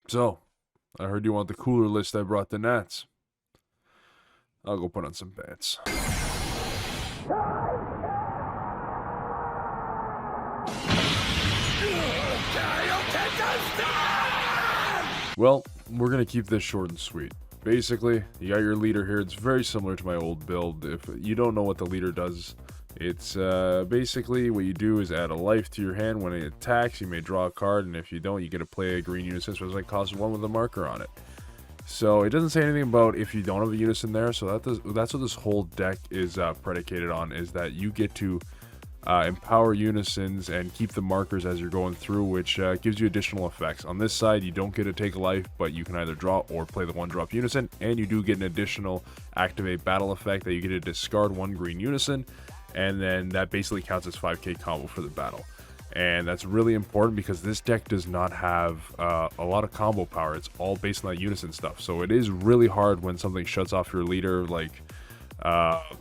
So, I heard you want the cooler list I brought the Nats. I'll go put on some pants. Well, we're going to keep this short and sweet. Basically, you got your leader here. It's very similar to my old build. If you don't know what the leader does, it's basically what you do is add a life to your hand. When it attacks, you may draw a card, and if you don't, you get to play a green unison, so it's like cost 1 with a marker on it. So it doesn't say anything about if you don't have a unison there, so that's what this whole deck is predicated on, is that you get to empower unisons and keep the markers as you're going through, which gives you additional effects. On this side, you don't get to take a life, but you can either draw or play the 1-drop unison, and you do get an additional activate battle effect that you get to discard 1 green unison, and then that basically counts as 5k combo for the battle. And that's really important because this deck does not have a lot of combo power. It's all based on that unison stuff, so it is really hard when something shuts off your leader, like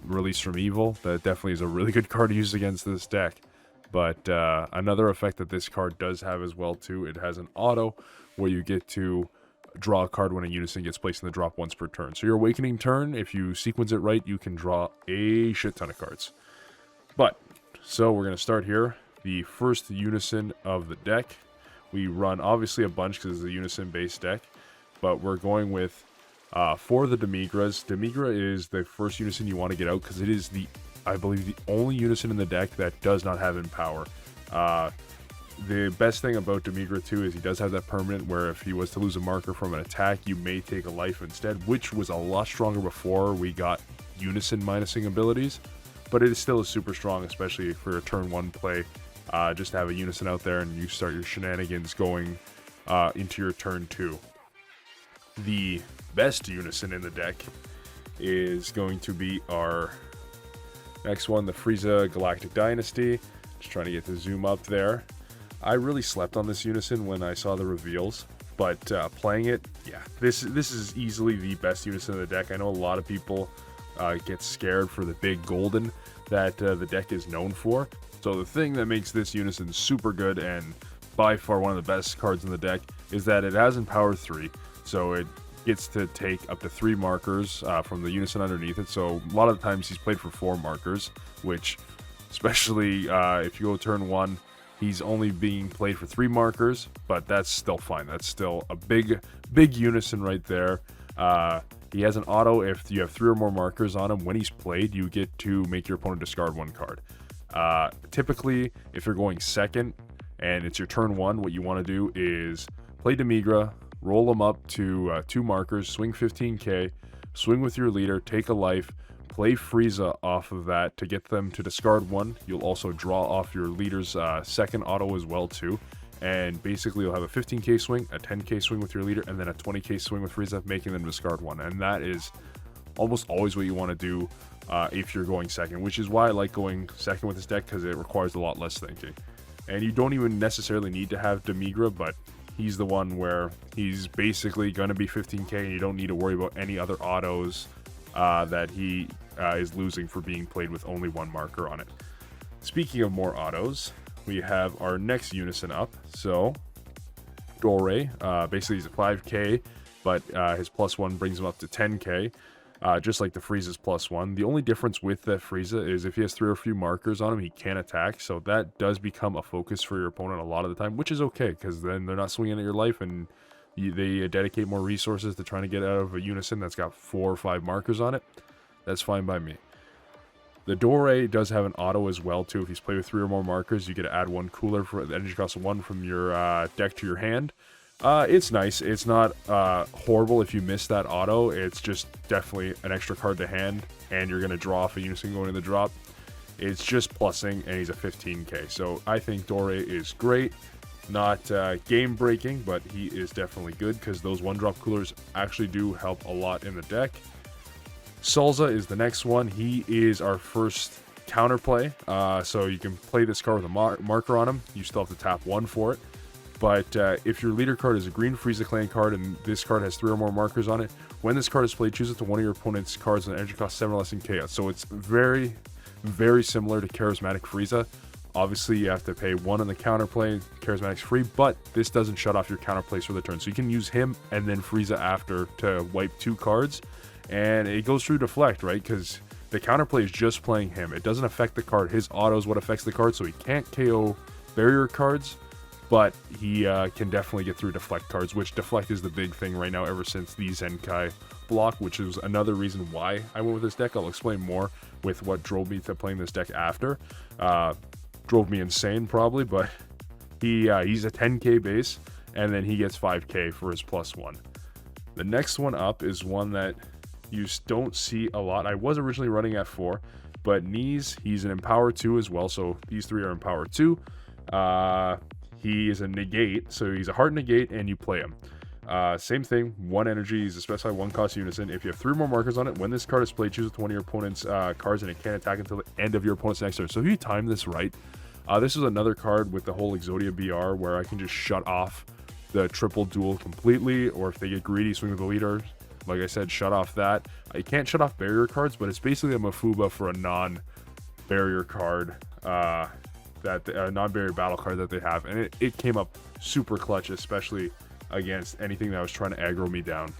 Release from Evil. That definitely is a really good card to use against this deck. But another effect that this card does have as well too, it has an auto where you get to draw a card when a unison gets placed in the drop once per turn. So your awakening turn, if you sequence it right, you can draw a shit ton of cards. But so we're going to start here. The first unison of the deck. We run obviously a bunch because it's a unison based deck, but we're going with for the Demigras. Demigra is the first unison you want to get out because it is I believe the only unison in the deck that does not have Empower. The best thing about Demigra too is he does have that permanent where if he was to lose a marker from an attack, you may take a life instead, which was a lot stronger before we got unison minusing abilities, but it is still super strong, especially for a turn 1 play. Just to have a unison out there and you start your shenanigans going into your turn 2. The best unison in the deck is going to be our next one, the Frieza Galactic Dynasty. Just trying to get the zoom up there. I really slept on this unison when I saw the reveals, but playing it, yeah, this is easily the best unison in the deck. I know a lot of people get scared for the big golden that the deck is known for. So the thing that makes this unison super good and by far one of the best cards in the deck is that it has Empower 3. So it gets to take up to 3 markers from the unison underneath it. So a lot of the times he's played for 4 markers, which especially if you go turn 1, he's only being played for 3 markers, but that's still fine. That's still a big unison right there. He has an auto if you have 3 or more markers on him. When he's played, you get to make your opponent discard 1 card. Typically, if you're going second and it's your turn 1, what you want to do is play Demigra, roll them up to 2 markers, swing 15k, swing with your leader, take a life, play Frieza off of that to get them to discard 1. You'll also draw off your leader's second auto as well too. And basically you'll have a 15k swing, a 10k swing with your leader, and then a 20k swing with Frieza, making them discard 1. And that is almost always what you want to do if you're going second, which is why I like going second with this deck, because it requires a lot less thinking. And you don't even necessarily need to have Demigra, but he's the one where he's basically going to be 15k and you don't need to worry about any other autos that he is losing for being played with only 1 marker on it. Speaking of more autos, we have our next unison up. So Dore, basically he's a 5k, but his +1 brings him up to 10k. Just like the Frieza's +1. The only difference with the Frieza is if he has 3 or few markers on him, he can attack. So that does become a focus for your opponent a lot of the time, which is okay, because then they're not swinging at your life and they dedicate more resources to trying to get out of a unison that's got 4 or 5 markers on it. That's fine by me. The Dore does have an auto as well too. If he's played with 3 or more markers, you get to add 1 cooler for the energy cost of 1 from your deck to your hand. It's nice. It's not horrible if you miss that auto. It's just definitely an extra card to hand, and you're going to draw off a unison going in the drop. It's just plussing, and he's a 15k. So I think Dore is great. Not game breaking, but he is definitely good because those 1-drop coolers actually do help a lot in the deck. Salza is the next one. He is our first counterplay. So you can play this card with a marker on him. You still have to tap 1 for it. But if your leader card is a green Frieza clan card and this card has 3 or more markers on it, when this card is played, choose it to one of your opponent's cards with an energy cost 7 or less in chaos. So it's very, very similar to Charismatic Frieza. Obviously, you have to pay 1 on the counterplay. Charismatic's free, but this doesn't shut off your counterplays for the turn. So you can use him and then Frieza after to wipe 2 cards. And it goes through deflect, right? Because the counterplay is just playing him. It doesn't affect the card. His auto is what affects the card, so he can't KO barrier cards, but he can definitely get through deflect cards, which deflect is the big thing right now ever since the Zenkai block, which is another reason why I went with this deck. I'll explain more with what drove me to playing this deck after. Drove me insane probably, but he's a 10k base, and then he gets 5k for his +1. The next one up is one that you don't see a lot. I was originally running at 4, but Knees, he's an Empower 2 as well, so these 3 are Empower 2. He is a negate, so he's a hard negate, and you play him. Same thing, 1 energy, he's a specified 1 cost unison. If you have 3 more markers on it, when this card is played, choose one of your opponent's cards, and it can't attack until the end of your opponent's next turn. So if you time this right, this is another card with the whole Exodia BR where I can just shut off the triple duel completely, or if they get greedy, swing with the leader. Like I said, shut off that. I can't shut off barrier cards, but it's basically a Mafuba for a non-barrier card, non-barrier battle card that they have, and it came up super clutch, especially against anything that was trying to aggro me down.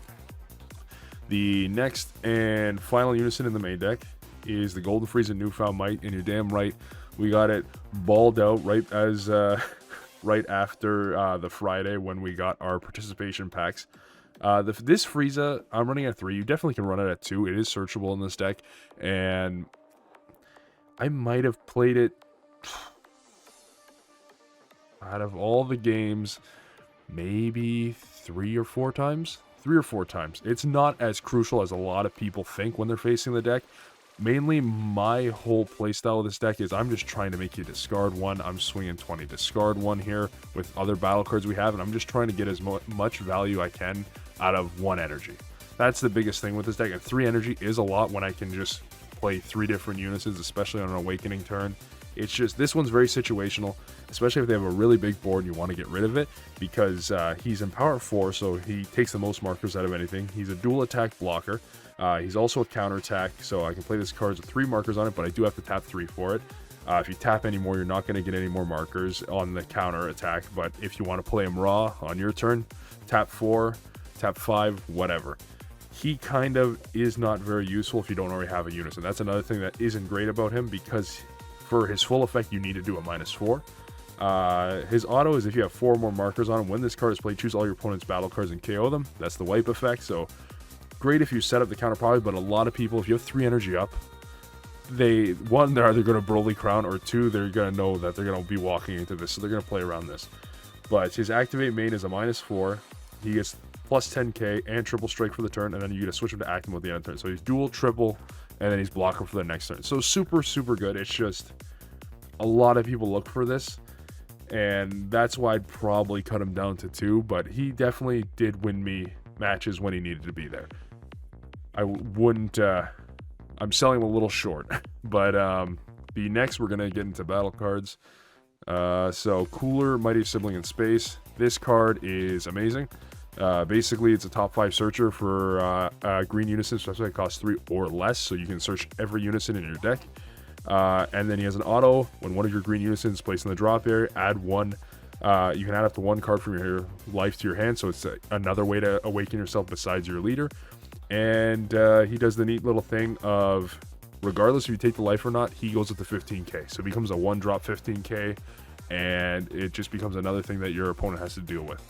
The next and final unison in the main deck is the Golden Frieza Newfound Might, and you're damn right, we got it balled out right as right after the Friday when we got our participation packs. This Frieza, I'm running at 3. You definitely can run it at 2. It is searchable in this deck, and I might have played it out of all the games maybe 3 or 4 times. 3 or 4 times. It's not as crucial as a lot of people think when they're facing the deck. Mainly, my whole playstyle of this deck is I'm just trying to make you discard 1. I'm swinging 20 discard 1 here with other battle cards we have, and I'm just trying to get as much value I can out of 1 energy. That's the biggest thing with this deck, and 3 energy is a lot when I can just play 3 different unisons, especially on an awakening turn. It's just, this one's very situational, especially if they have a really big board and you want to get rid of it, because he's in power 4, so he takes the most markers out of anything. He's a dual attack blocker. He's also a counter attack, so I can play this card with 3 markers on it, but I do have to tap 3 for it. If you tap any more, you're not going to get any more markers on the counter attack, but if you want to play him raw on your turn, tap 4, tap 5, whatever. He kind of is not very useful if you don't already have a unison. That's another thing that isn't great about him, because for his full effect, you need to do a -4. His auto is if you have 4 more markers on him, when this card is played, choose all your opponent's battle cards and KO them. That's the wipe effect, so great if you set up the counter probably, but a lot of people, if you have 3 energy up, they're either going to Broly Crown, or 2, they're going to know that they're going to be walking into this, so they're going to play around this. But his activate main is a -4. He gets plus 10k and triple strike for the turn, and then you get to switch him to active with the end of the turn. So he's dual, triple, and then he's blocker for the next turn. So super, super good. It's just a lot of people look for this, and that's why I'd probably cut him down to 2, but he definitely did win me matches when he needed to be there. I wouldn't, I'm selling him a little short, but the next we're going to get into battle cards. So Cooler, Mighty Sibling in Space. This card is amazing. Basically, it's a top 5 searcher for green unison, especially it costs 3 or less, so you can search every unison in your deck. And then he has an auto. When one of your green unisons is placed in the drop area, add 1. You can add up to 1 card from your life to your hand, so it's another way to awaken yourself besides your leader. And he does the neat little thing of, regardless if you take the life or not, he goes up to 15k. So it becomes a 1-drop 15k, and it just becomes another thing that your opponent has to deal with.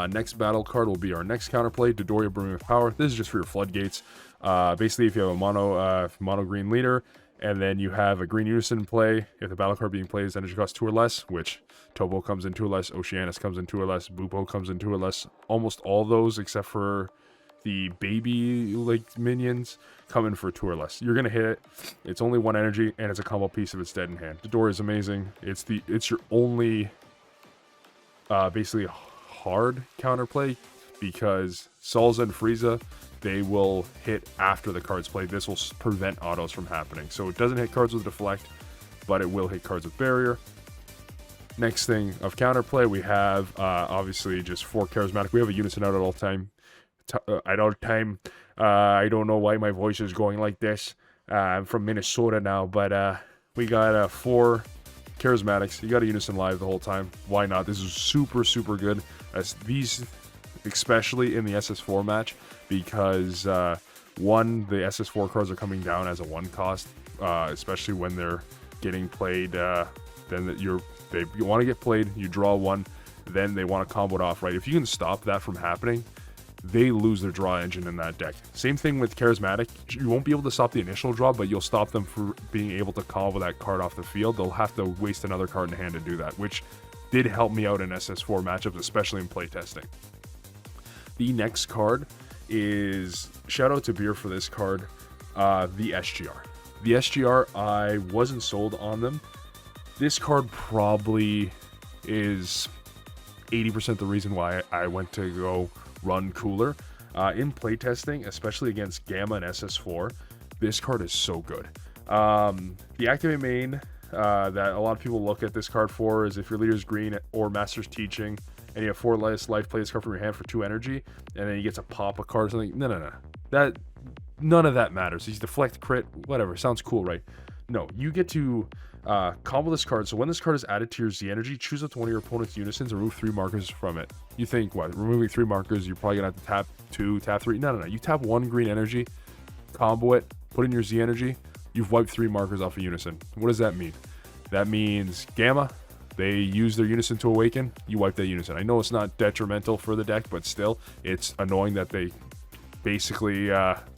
Next battle card will be our next counterplay, Dodoria Brimming with Power. This is just for your floodgates. Basically, if you have a mono green leader, and then you have a green unison in play, if the battle card being played is energy cost 2 or less, which Topo comes in 2 or less, Oceanus comes in 2 or less, Bupo comes in 2 or less, almost all those except for the baby like minions come in for 2 or less. You're gonna hit it. It's only 1 energy, and it's a combo piece if it's dead in hand. Dodoria is amazing. It's your only basically hard counterplay, because Salza and Frieza, they will hit after the card's played. This will prevent autos from happening. So it doesn't hit cards with deflect, but it will hit cards with barrier. Next thing of counterplay, we have obviously just 4 charismatic. We have a unison out at all time. I don't know why my voice is going like this. I'm from Minnesota now, but We got 4 charismatics. You got a Unison live the whole time. Why not? This is super, super good. As these, especially in the SS4 match, because one, the SS4 cards are coming down as a 1 cost, especially when they're getting played. Then you want to get played. You draw 1, then they want to combo it off, right? If you can stop that from happening, they lose their draw engine in that deck. Same thing with Charismatic. You won't be able to stop the initial draw, but you'll stop them from being able to combo that card off the field. They'll have to waste another card in hand to do that, which did help me out in SS4 matchups, especially in playtesting. The next card is, shout out to Beer for this card, the SGR. The SGR, I wasn't sold on them. This card probably is 80% the reason why I went to go run Cooler. In playtesting, especially against Gamma and SS4, this card is so good. The activate main that a lot of people look at this card for is if your leader's green or Master's Teaching, and you have 4 less life, play this card from your hand for 2 energy, and then you get to pop a card or something. No. None of that matters. He's deflect, crit, whatever. Sounds cool, right? No, you get to combo this card. So when this card is added to your Z energy, choose up to one of your opponent's unisons and remove 3 markers from it. You think, what? Removing 3 markers, you're probably going to have to tap 2, tap 3. No. You tap 1 green energy, combo it, put in your Z energy, you've wiped 3 markers off of Unison. What does that mean? That means Gamma, they use their Unison to awaken, you wipe that Unison. I know it's not detrimental for the deck, but still, it's annoying that they basically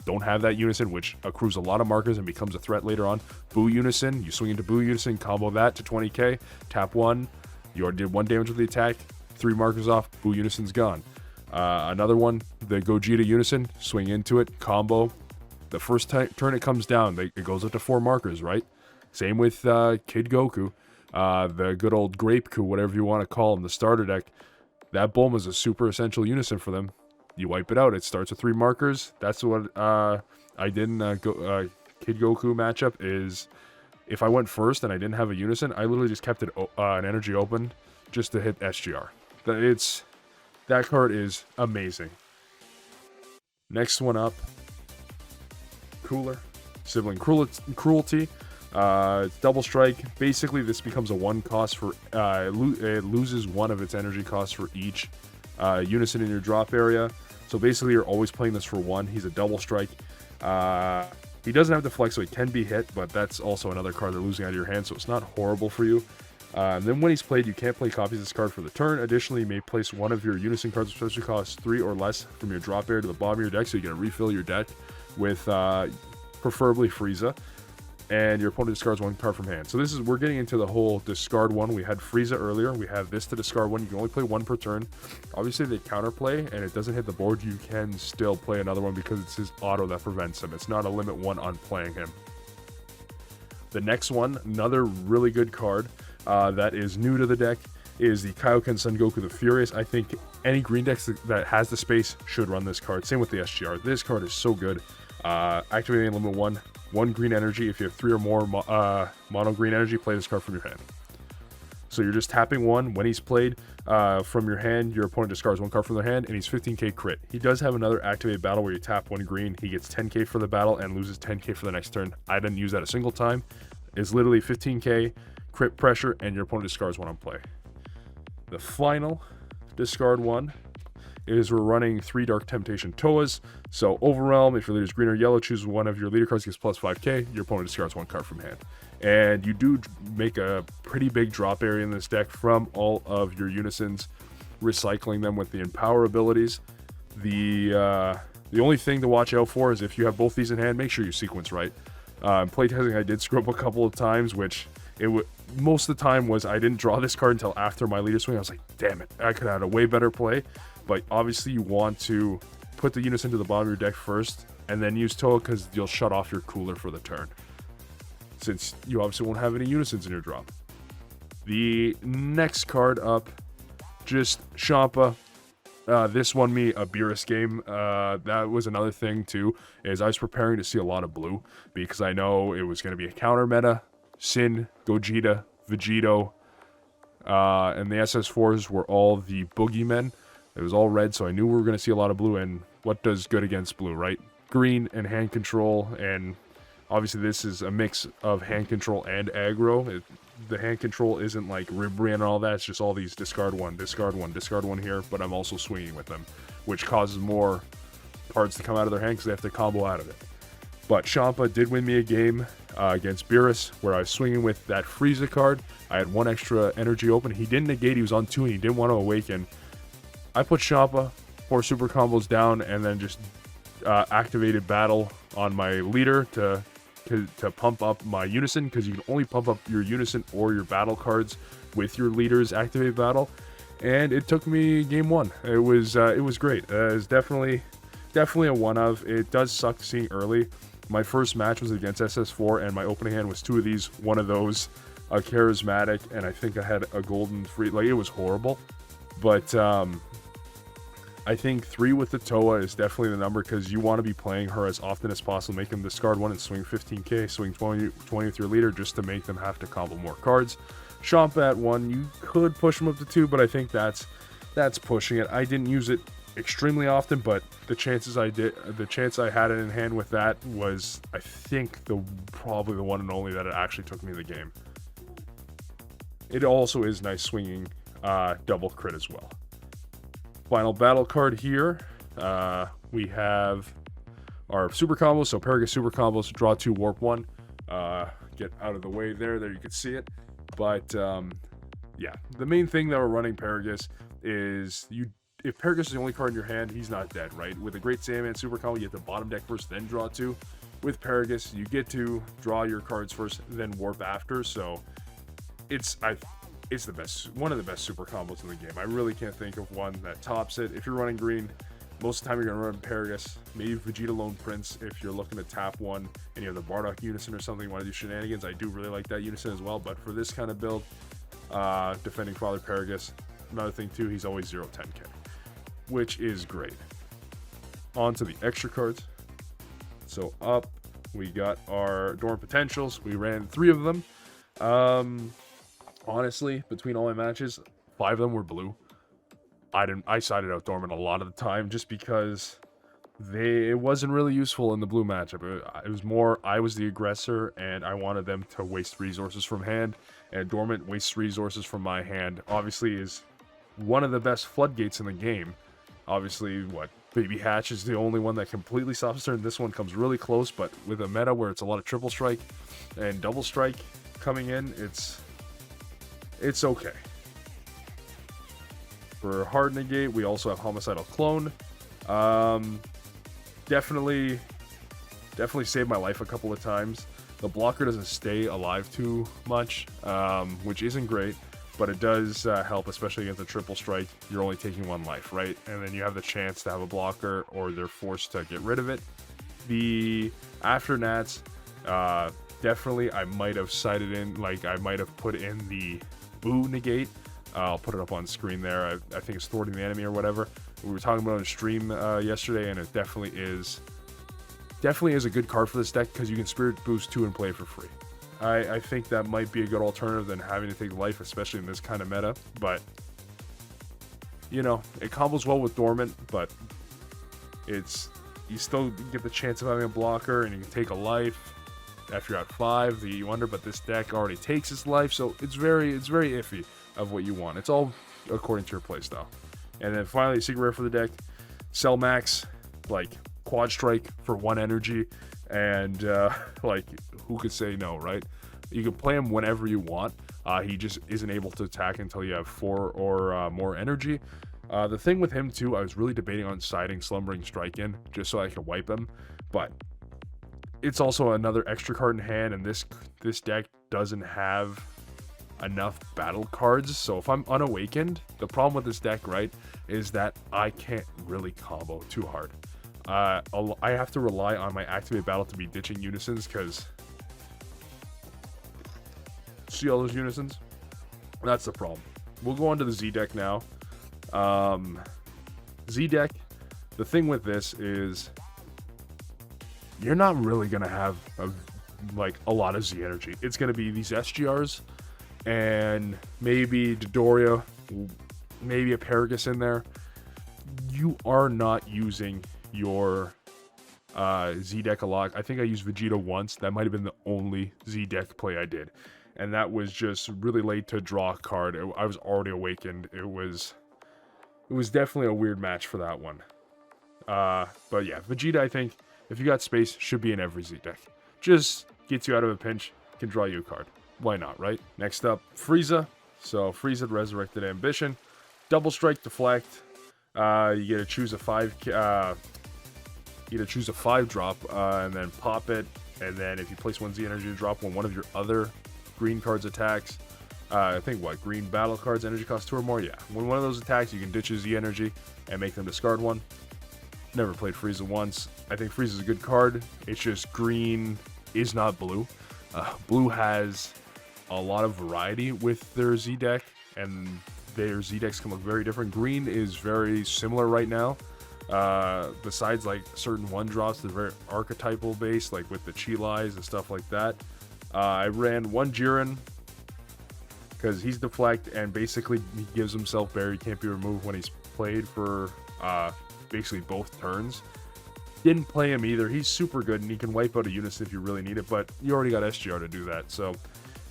don't have that Unison, which accrues a lot of markers and becomes a threat later on. Boo Unison, you swing into Boo Unison, combo that to 20k, tap 1, you already did 1 damage with the attack, 3 markers off, Boo Unison's gone. Another one, the Gogeta Unison, swing into it, combo. The first turn it comes down, it goes up to 4 markers, right? Same with Kid Goku, the good old Grape Coup, whatever you want to call him, the starter deck. That Bulma is a super essential Unison for them. You wipe it out. It starts with 3 markers. That's what I did in Kid Goku matchup. Is if I went first and I didn't have a Unison, I literally just kept it an energy open just to hit SGR. That card is amazing. Next one up, Cooler, Sibling Cruelty. It's double strike. Basically, this becomes a 1 cost for it loses 1 of its energy costs for each Unison in your drop area. So basically, you're always playing this for 1. He's a double strike. He doesn't have deflect, so he can be hit, but that's also another card they're losing out of your hand, so it's not horrible for you. And then when he's played, you can't play copies of this card for the turn. Additionally, you may place 1 of your Unison cards, which especially costs 3 or less, from your drop area to the bottom of your deck, so you can refill your deck with preferably Frieza. And your opponent discards 1 card from hand. So we're getting into the whole discard 1. We had Frieza earlier. We have this to discard 1. You can only play 1 per turn. Obviously, they counterplay and it doesn't hit the board. You can still play another one because it's his auto that prevents him. It's not a limit 1 on playing him. The next one, another really good card that is new to the deck, is the Kaioken Son Goku the Furious. I think any green deck that has the space should run this card. Same with the SGR. This card is so good. Activating limit 1 green energy. If you have 3 or more mono green energy, play this card from your hand. So you're just tapping 1. When he's played from your hand, your opponent discards 1 card from their hand, and he's 15k crit. He does have another activate battle where you tap 1 green. He gets 10k for the battle and loses 10k for the next turn. I didn't use that a single time. It's literally 15k crit pressure, and your opponent discards 1 on play. The final discard 1 is we're running 3 Dark Temptation Toas. So Overwhelm, if your leader's green or yellow, choose 1 of your leader cards, gives plus 5k. Your opponent discards 1 card from hand. And you do make a pretty big drop area in this deck from all of your Unisons, recycling them with the Empower abilities. The only thing to watch out for is if you have both these in hand, make sure you sequence right. Playtesting, I did screw up a couple of times, which most of the time was I didn't draw this card until after my leader swing. I was like, damn it, I could have had a way better play. But obviously you want to put the Unison to the bottom of your deck first, and then use Toa because you'll shut off your Cooler for the turn, since you obviously won't have any Unisons in your drop. The next card up, just Champa. This won me a Beerus game. That was another thing too, is I was preparing to see a lot of blue, because I know it was going to be a counter meta. Sin, Gogeta, Vegito, and the SS4s were all the boogeymen. It was all red, so I knew we were going to see a lot of blue, and what does good against blue, right? Green and hand control, and Obviously, this is a mix of hand control and aggro. The hand control isn't like Ribri and all that. It's just all these discard one, discard one, discard one here, but I'm also swinging with them, which causes more cards to come out of their hand because they have to combo out of it. But Champa did win me a game against Beerus, where I was swinging with that Frieza card. I had 1 extra energy open. He didn't negate. He was on 2, and he didn't want to awaken. I put Champa, 4 super combos down, and then just activated battle on my leader to pump up my Unison, because you can only pump up your Unison or your battle cards with your leader's activated battle. And it took me game 1. It was great. It was definitely a one of. It does suck seeing early. My first match was against SS4, and my opening hand was 2 of these. One of those, a charismatic, and I think I had a golden free. Like, it was horrible. But I think 3 with the Toa is definitely the number, because you want to be playing her as often as possible. Make them discard 1 and swing 15k, swing 20 with your leader, just to make them have to combo more cards. Champa at 1, you could push them up to 2, but I think that's pushing it. I didn't use it extremely often, but the chance I had it in hand with that was, I think, probably the one and only that it actually took me the game. It also is nice swinging double crit as well. Final battle card here. We have our super combos. So Paragus super combos, draw 2, warp 1. Get out of the way there you can see it. But yeah, the main thing that we're running Paragus is if Paragus is the only card in your hand, he's not dead, right? With a Great Saiyaman super combo, you get the bottom deck first, then draw 2. With Paragus, you get to draw your cards first, then warp after. So it's the best, one of the best super combos in the game. I really can't think of one that tops it. If you're running green, most of the time you're going to run Paragus, maybe Vegeta Lone Prince if you're looking to tap 1 and you have the Bardock Unison or something, you want to do shenanigans. I do really like that Unison as well, but for this kind of build, defending Father Paragus, another thing too, he's always 0-10k, which is great. On to the extra cards. So up, we got our Dorm Potentials. We ran 3 of them. Honestly, between all my matches, 5 of them were blue. I sided out Dormant a lot of the time, just because it wasn't really useful in the blue matchup. It was more, I was the aggressor, and I wanted them to waste resources from hand, and Dormant wastes resources from my hand. Obviously, is one of the best floodgates in the game. Obviously, Baby Hatch is the only one that completely stops her, and this one comes really close, but with a meta where it's a lot of triple strike and double strike coming in, it's okay. For hard negate, we also have Homicidal Clone. Definitely saved my life a couple of times. The blocker doesn't stay alive too much, which isn't great, but it does help, especially against a triple strike. You're only taking 1 life, right? And then you have the chance to have a blocker, or they're forced to get rid of it. The After Nats, definitely I might have sided in, like I might have put in the Boo negate. I'll put it up on screen there. I think it's thwarting the enemy or whatever. We were talking about it on stream yesterday, and it definitely is a good card for this deck, because you can Spirit Boost 2 and play it for free. I think that might be a good alternative than having to take life, especially in this kind of meta. But, you know, it combos well with Dormant, but you still get the chance of having a blocker, and you can take a life after you're at 5 that you under, but this deck already takes its life, so it's very iffy of what you want. It's all according to your playstyle. And then finally, secret rare for the deck, Cell Max, like quad strike for 1 energy, and like, who could say no, right? You can play him whenever you want. He just isn't able to attack until you have 4 or more energy. The thing with him too, I was really debating on siding Slumbering Strike in, just so I could wipe him, but it's also another extra card in hand, and this deck doesn't have enough battle cards. So if I'm unawakened, the problem with this deck, right, is that I can't really combo too hard. I have to rely on my activate battle to be ditching unisons, because see all those unisons? That's the problem. We'll go on to the Z deck now. Z deck, the thing with this is you're not really gonna have a lot of Z energy. It's gonna be these SGRs and maybe Dodoria, maybe a Paragus in there. You are not using your Z deck a lot. I think I used Vegeta once. That might have been the only Z deck play I did. And that was just really late to draw a card. I was already awakened. It was definitely a weird match for that one. But yeah, Vegeta, I think, if you got space, should be in every Z deck. Just gets you out of a pinch, can draw you a card. Why not, right? Next up, Frieza. So Frieza, Resurrected Ambition. Double Strike, Deflect. You get to choose a 5 drop, and then pop it. And then if you place 1 Z energy to drop one of your other green cards attacks, I think green battle cards energy cost 2 or more. Yeah, when one of those attacks, you can ditch a Z energy and make them discard 1. Never played Frieza once. I think Frieza's a good card. It's just green is not blue. Blue has a lot of variety with their Z deck, and their Z decks can look very different. Green is very similar right now. Besides like certain 1-drops, they're very archetypal based, like with the Chilais and stuff like that. I ran 1 Jiren because he's Deflect, and basically he gives himself barrier, can't be removed when he's played for basically both turns. Didn't play him either. He's super good, and he can wipe out a Unison if you really need it, but you already got SGR to do that. So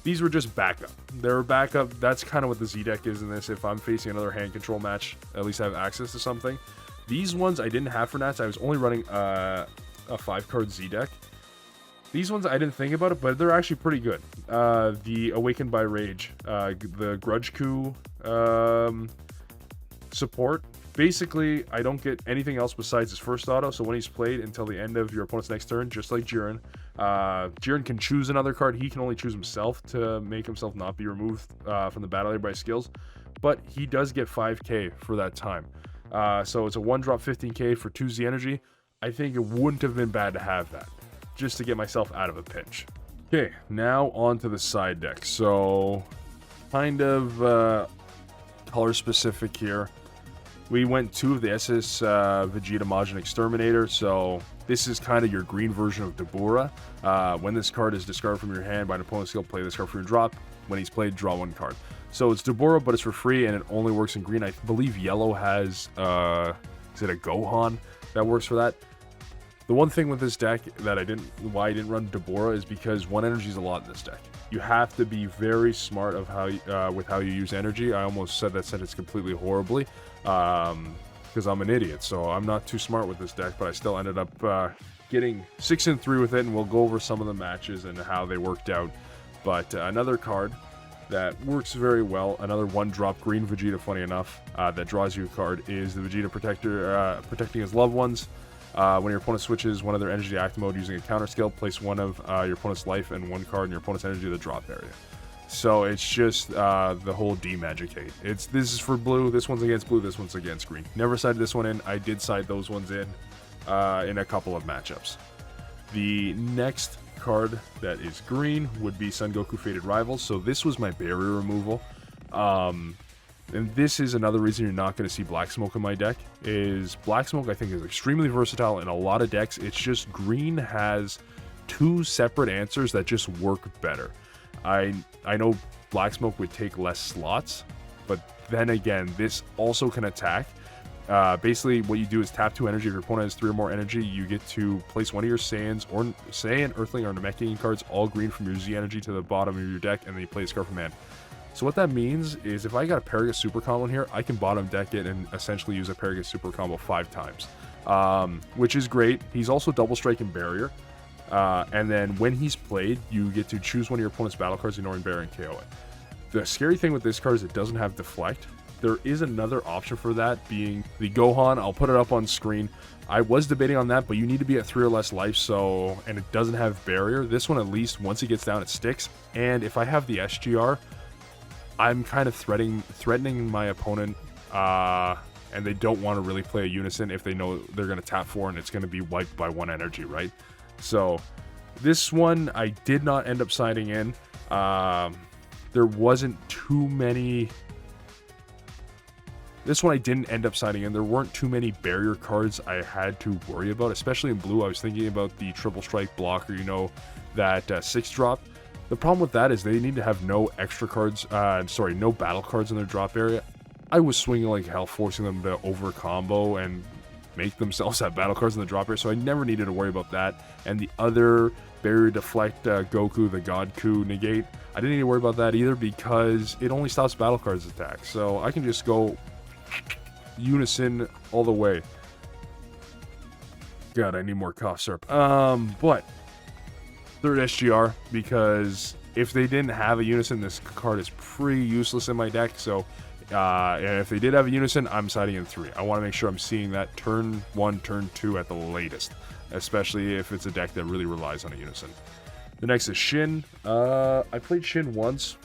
these were just backup. They were backup. That's kind of what the Z deck is in this. If I'm facing another hand control match, at least I have access to something. These ones I didn't have for Nats. I was only running a 5-card Z deck. These ones I didn't think about it, but they're actually pretty good. The Awakened by Rage, the Grudge Coup support. Basically, I don't get anything else besides his first auto, so when he's played until the end of your opponent's next turn, just like Jiren. Jiren can choose another card. He can only choose himself to make himself not be removed from the battle area by skills, but he does get 5k for that time. So it's a 1-drop 15k for 2 Z energy. I think it wouldn't have been bad to have that, just to get myself out of a pinch. Okay, now on to the side deck. So, kind of color specific here. We went 2 of the SS Vegeta Majin Exterminator, so this is kind of your green version of Dabura. When this card is discarded from your hand by an opponent's skill, play this card for your drop. When he's played, draw 1 card. So it's Dabura, but it's for free, and it only works in green. I believe yellow has, is it a Gohan that works for that? The one thing with this deck that why I didn't run Dabura is because 1 energy is a lot in this deck. You have to be very smart of with how you use energy. I almost said that sentence completely horribly, because I'm an idiot, so I'm not too smart with this deck, but I still ended up getting 6-3 with it, and we'll go over some of the matches and how they worked out. But another card that works very well, another 1-drop green Vegeta, funny enough, that draws you a card, is the Vegeta Protector, protecting his loved ones. When your opponent switches one of their energy to active mode using a counter skill, place 1 of your opponent's life and 1 card in your opponent's energy to the drop area. So it's just the whole D-Magicate. This is for blue, this one's against blue, this one's against green. Never sided this one in. I did side those ones in a couple of matchups. The next card that is green would be Son Goku Fated Rivals. So this was my barrier removal. And this is another reason you're not going to see Black Smoke in my deck, is Black Smoke I think is extremely versatile in a lot of decks. It's just green has 2 separate answers that just work better. I know Black Smoke would take less slots, but then again, this also can attack. Basically, what you do is tap 2 energy. If your opponent has 3 or more energy, you get to place 1 of your Saiyans, or Saiyan, Earthling, or Namekian cards, all green from your Z energy to the bottom of your deck, and then you play a card from hand. So what that means is if I got a Paragus Super Combo in here, I can bottom deck it and essentially use a Paragus Super Combo 5 times, which is great. He's also Double Strike and Barrier. And then when he's played, you get to choose one of your opponent's battle cards, ignoring Barrier, and KO it. The scary thing with this card is it doesn't have Deflect. There is another option for that, being the Gohan. I'll put it up on screen. I was debating on that, but you need to be at 3 or less life, and it doesn't have Barrier. This one, at least, once he gets down, it sticks. And if I have the SGR, I'm kind of threatening my opponent, and they don't want to really play a Unison if they know they're going to tap 4 and it's going to be wiped by 1 energy, right? So this one I did not end up siding in. There wasn't too many. This one I didn't end up siding in. There weren't too many barrier cards I had to worry about, especially in blue. I was thinking about the triple strike blocker, that 6-drop. The problem with that is they need to have no extra cards, no battle cards in their drop area. I was swinging like hell, forcing them to over combo, and make themselves have battle cards in the drop area, so I never needed to worry about that. And the other Barrier Deflect Goku, the God Coup negate, I didn't need to worry about that either because it only stops battle cards attack. So I can just go Unison all the way. God, I need more cough syrup. But third SGR, because if they didn't have a Unison, this card is pretty useless in my deck. So and if they did have a Unison, I'm siding in 3. I want to make sure I'm seeing that turn 1, turn 2 at the latest, especially if it's a deck that really relies on a Unison. The next is Shin. I played Shin once,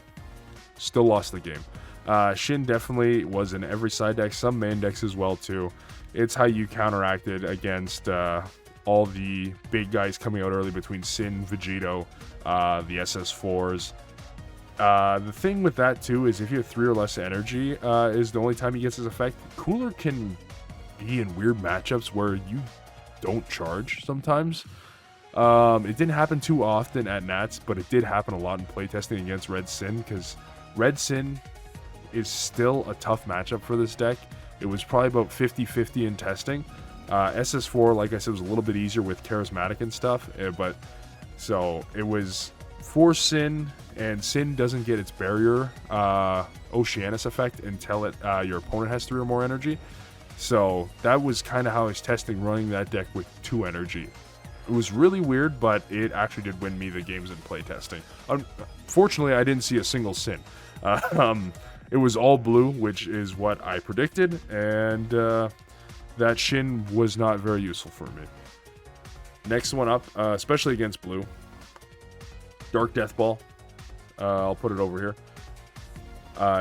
still lost the game. Shin definitely was in every side deck, some main decks as well too. It's how you counteracted against all the big guys coming out early between Sin, Vegito, the SS4s. The thing with that too is if you have 3 or less energy is the only time he gets his effect. Cooler can be in weird matchups where you don't charge sometimes. It didn't happen too often at Nats, but it did happen a lot in playtesting against Red Sin, because Red Sin is still a tough matchup for this deck. It was probably about 50-50 in testing. SS4, like I said, was a little bit easier with Charismatic and stuff, but so it was for Sin, and Sin doesn't get its barrier Oceanus effect until your opponent has 3 or more energy. So that was kind of how I was testing running that deck with 2 energy. It was really weird, but it actually did win me the games in playtesting. Unfortunately, I didn't see a single Sin. It was all blue, which is what I predicted, and that Shin was not very useful for me. Next one up, especially against blue, Dark Death Ball. I'll put it over here.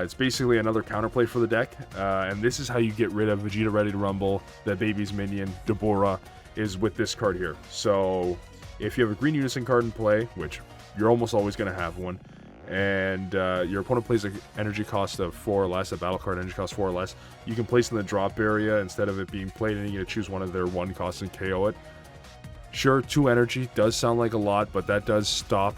It's basically another counterplay for the deck, and this is how you get rid of Vegeta Ready to Rumble, the baby's minion, Deborah, is with this card here. So if you have a green Unison card in play, which you're almost always going to have one, and your opponent plays an energy cost of 4 or less, a battle card energy cost 4 or less, you can place it in the drop area instead of it being played, and you get to choose one of their 1 costs and KO it. Sure, 2 energy does sound like a lot, but that does stop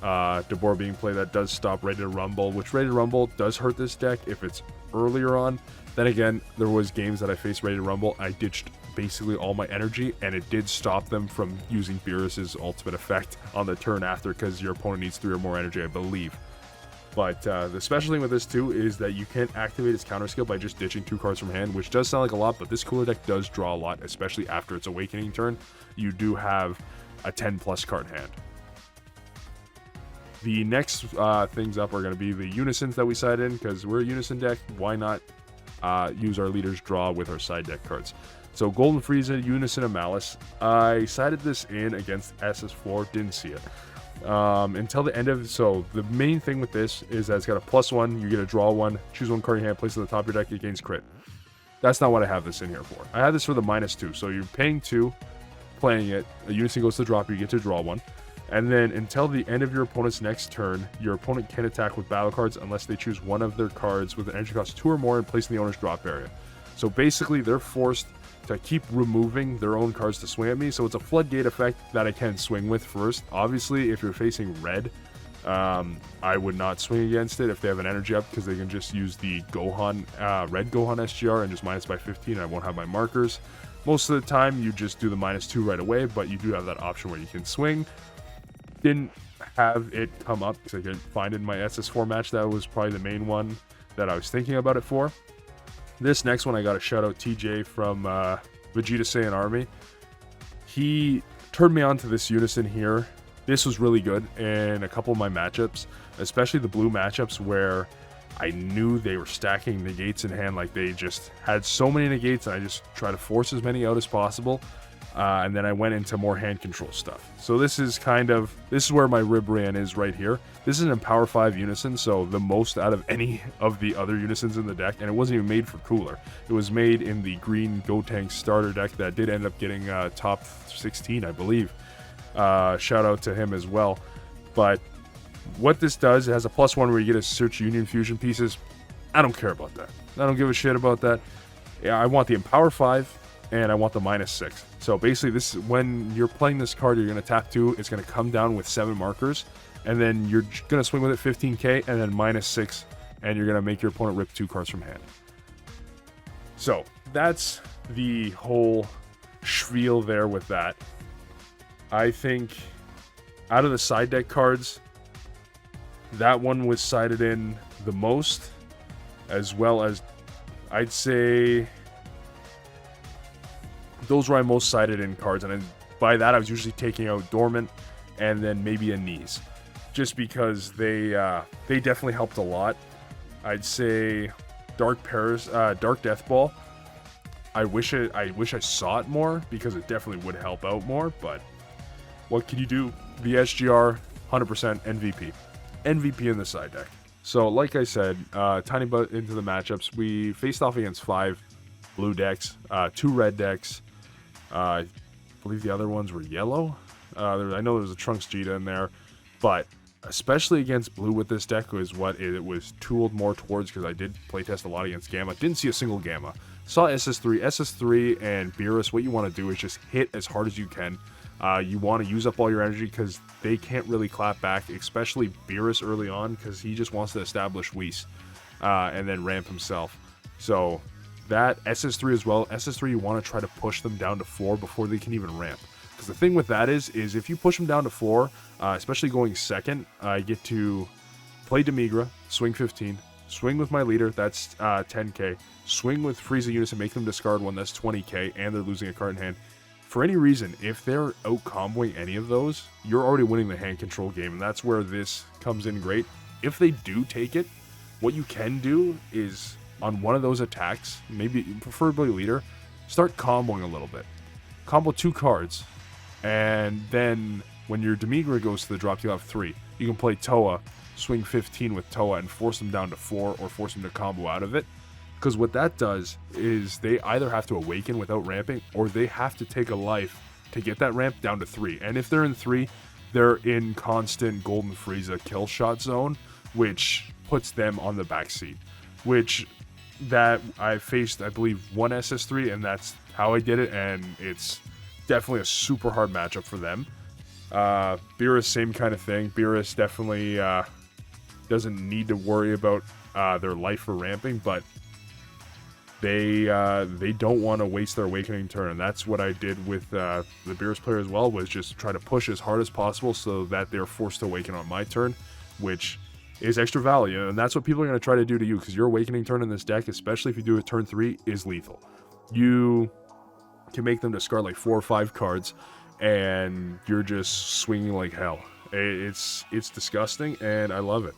Deborah being played. That does stop Ready to Rumble, which Ready to Rumble does hurt this deck if it's earlier on. Then again, there was games that I faced Ready to Rumble, I ditched basically all my energy, and it did stop them from using Beerus's ultimate effect on the turn after, because your opponent needs 3 or more energy, I believe. But the special thing with this too is that you can't activate its counter skill by just ditching 2 cards from hand, which does sound like a lot, but this cooler deck does draw a lot, especially after its Awakening turn. You do have a 10+ card hand. The next things up are going to be the Unisons that we side in, because we're a Unison deck. Why not use our leader's draw with our side deck cards? So Golden Frieza, Unison, and Malice. I sided this in against SS4, didn't see it. Until the end of, so the main thing with this is that it's got a +1, you get to draw 1, choose 1 card in your hand, place it at the top of your deck, it gains crit. That's not what I have this in here for. I have this for the -2, so you're paying 2, playing it, a Unison goes to drop, you get to draw 1. And then until the end of your opponent's next turn, your opponent can attack with battle cards unless they choose one of their cards with an energy cost 2 or more and place in the owner's drop area. So basically, they're forced to keep removing their own cards to swing at me, so it's a floodgate effect that I can swing with first. Obviously, if you're facing red, I would not swing against it if they have an energy up, because they can just use the Gohan, red Gohan SGR and just minus by 15, and I won't have my markers. Most of the time, you just do the -2 right away, but you do have that option where you can swing. Didn't have it come up because I couldn't find it in my SS4 match. That was probably the main one that I was thinking about it for. This next one, I got to shout out TJ from Vegeta Saiyan Army. He turned me on to this Unison here. This was really good in a couple of my matchups, especially the blue matchups where I knew they were stacking negates in hand. Like, they just had so many negates, and I just try to force as many out as possible. And then I went into more hand control stuff. So this is where my rib ran is right here. This is an Power 5 Unison, so the most out of any of the other Unisons in the deck, and it wasn't even made for Cooler. It was made in the green Gotenks starter deck that did end up getting top 16, I believe. Shout out to him as well. But what this does, it has a +1 where you get to search Union Fusion pieces. I don't care about that. I don't give a shit about that. Yeah, I want the Empower 5. And I want the -6. So basically, this, when you're playing this card, you're going to tap 2. It's going to come down with 7 markers. And then you're going to swing with it 15k, and then -6. And you're going to make your opponent rip 2 cards from hand. So that's the whole spiel there with that. I think out of the side deck cards, that one was sided in the most, as well as I'd say those were my most sided in cards, and by that I was usually taking out Dormant and then maybe a Knees, just because they definitely helped a lot. I'd say Dark Death Ball. I wish I saw it more, because it definitely would help out more, but what can you do? The SGR 100% MVP. MVP in the side deck. So like I said, tiny bit into the matchups, we faced off against 5 blue decks, 2 red decks. I believe the other ones were yellow. I know there was a Trunks Vegeta in there, but especially against blue with this deck was what it was tooled more towards, because I did playtest a lot against Gamma. Didn't see a single Gamma. Saw SS3. SS3 and Beerus, what you want to do is just hit as hard as you can. You want to use up all your energy, because they can't really clap back, especially Beerus early on, because he just wants to establish Whis and then ramp himself. So that SS3 as well. SS3, you want to try to push them down to 4 before they can even ramp. Because the thing with that is if you push them down to 4, especially going second, I get to play Demigra, swing 15, swing with my leader, that's 10k, swing with Frieza Unison, make them discard one, that's 20k, and they're losing a card in hand. For any reason, if they're out-comboing any of those, you're already winning the hand control game, and that's where this comes in great. If they do take it, what you can do is, on one of those attacks, maybe preferably leader, start comboing a little bit. Combo 2 cards, and then when your Demigra goes to the drop, you'll have 3. You can play Toa, swing 15 with Toa, and force them down to 4, or force them to combo out of it. Because what that does is they either have to awaken without ramping, or they have to take a life to get that ramp down to 3. And if they're in 3, they're in constant Golden Frieza kill shot zone, which puts them on the back seat. Which that I faced, I believe, 1 SS3, and that's how I did it, and it's definitely a super hard matchup for them. Beerus, same kind of thing. Beerus definitely doesn't need to worry about their life for ramping, but they don't want to waste their awakening turn, and that's what I did with the Beerus player as well, was just try to push as hard as possible so that they're forced to awaken on my turn, which is extra value, and that's what people are going to try to do to you, because your awakening turn in this deck, especially if you do it turn 3, is lethal. You can make them discard like 4 or 5 cards, and you're just swinging like hell. It's disgusting, and I love it,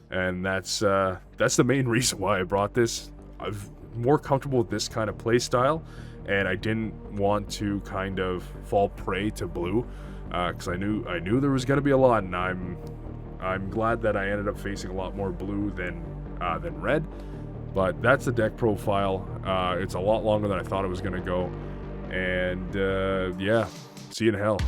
and that's the main reason why I brought this. I'm more comfortable with this kind of play style, and I didn't want to kind of fall prey to blue, because I knew there was going to be a lot, and I'm glad that I ended up facing a lot more blue than red. But that's the deck profile. It's a lot longer than I thought it was going to go, and yeah, see you in hell.